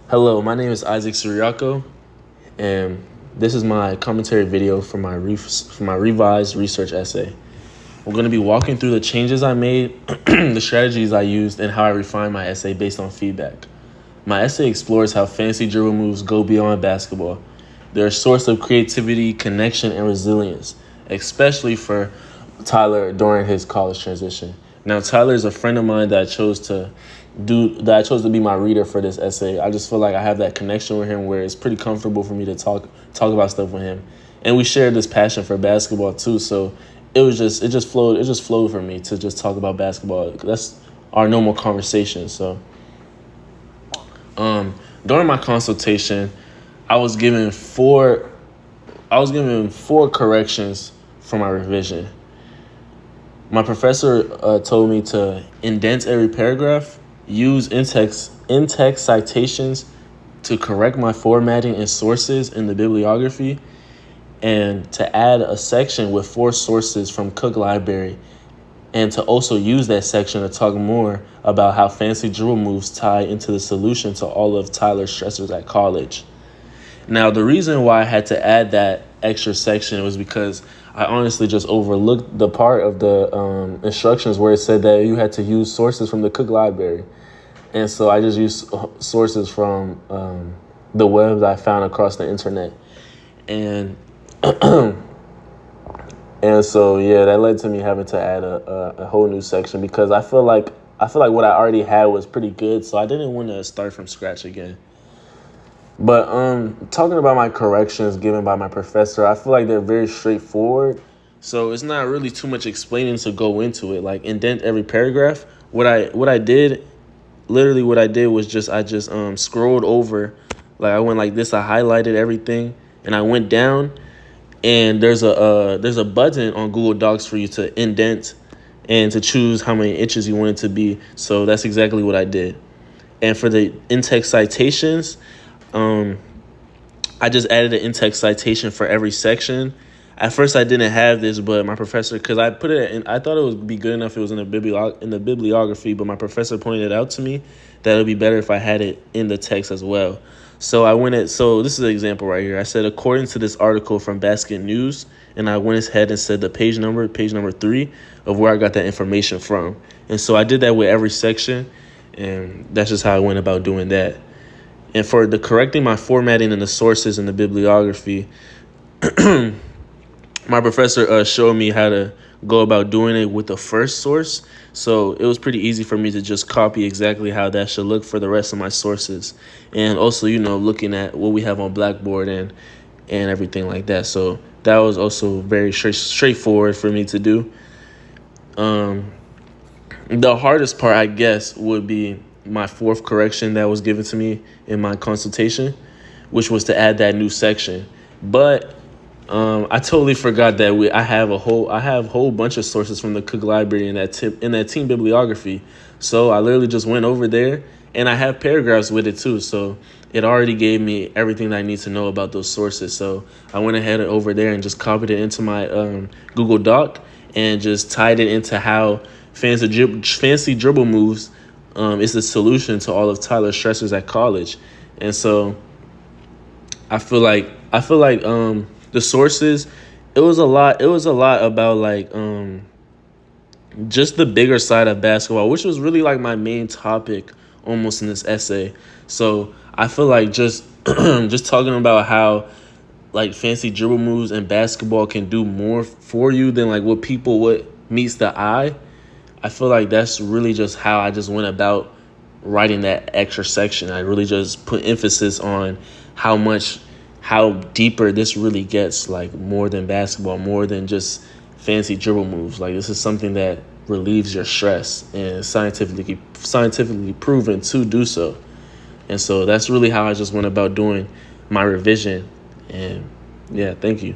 Hello, my name is Isaac Suriako, and this is my commentary video for my revised research essay. We're going to be walking through the changes I made, the strategies I used, and how I refined my essay based on feedback. My essay explores how fancy dribble moves go beyond basketball. They're a source of creativity, connection, and resilience, especially for Tyler during his college transition. Now, Tyler is a friend of mine that I chose to be my reader for this essay. I just feel like I have that connection with him where it's pretty comfortable for me to talk about stuff with him. And we shared this passion for basketball too, so it just flowed for me to just talk about basketball. That's our normal conversation. So during my consultation, I was given four corrections for my revision. My professor told me to indent every paragraph, use in-text citations to correct my formatting and sources in the bibliography, and to add a section with 4 sources from Cook Library, and to also use that section to talk more about how fancy dribble moves tie into the solution to all of Tyler's stressors at college. Now, the reason why I had to add that extra section was because I honestly just overlooked the part of the instructions where it said that you had to use sources from the Cook Library. And so I just used sources from the web that I found across the internet. And and so, yeah, that led to me having to add a whole new section because I feel like what I already had was pretty good. So I didn't want to start from scratch again. But talking about my corrections given by my professor, I feel like they're very straightforward. So it's not really too much explaining to go into it. Like indent every paragraph. What I did was just scrolled over. Like I went like this. I highlighted everything and I went down. And there's a button on Google Docs for you to indent and to choose how many inches you want it to be. So that's exactly what I did. And for the in-text citations, I just added an in-text citation for every section. At first, I didn't have this, but my professor, because I put it in, I thought it would be good enough if it was in the bibliography, but my professor pointed out to me that it would be better if I had it in the text as well. So so this is an example right here. I said, according to this article from Basket News, and I went ahead and said the page number 3 of where I got that information from. And so I did that with every section, and that's just how I went about doing that. And for the correcting my formatting and the sources in the bibliography, my professor showed me how to go about doing it with the first source. So it was pretty easy for me to just copy exactly how that should look for the rest of my sources. And also, looking at what we have on Blackboard and everything like that. So that was also very straightforward for me to do. The hardest part, I guess, would be my 4th correction that was given to me in my consultation, which was to add that new section. But I totally forgot that I have a whole bunch of sources from the Cook Library in that team bibliography. So I literally just went over there, and I have paragraphs with it too. So it already gave me everything that I need to know about those sources. So I went ahead and over there and just copied it into my Google Doc and just tied it into how fancy dribble moves is the solution to all of Tyler's stressors at college. And so I feel like the sources, it was a lot about like just the bigger side of basketball, which was really like my main topic almost in this essay. So I feel like just just talking about how like fancy dribble moves and basketball can do more for you than like what meets the eye. I feel like that's really just how I just went about writing that extra section. I really just put emphasis on how deeper this really gets, like more than basketball, more than just fancy dribble moves. Like this is something that relieves your stress and scientifically proven to do so. And so that's really how I just went about doing my revision. And yeah, thank you.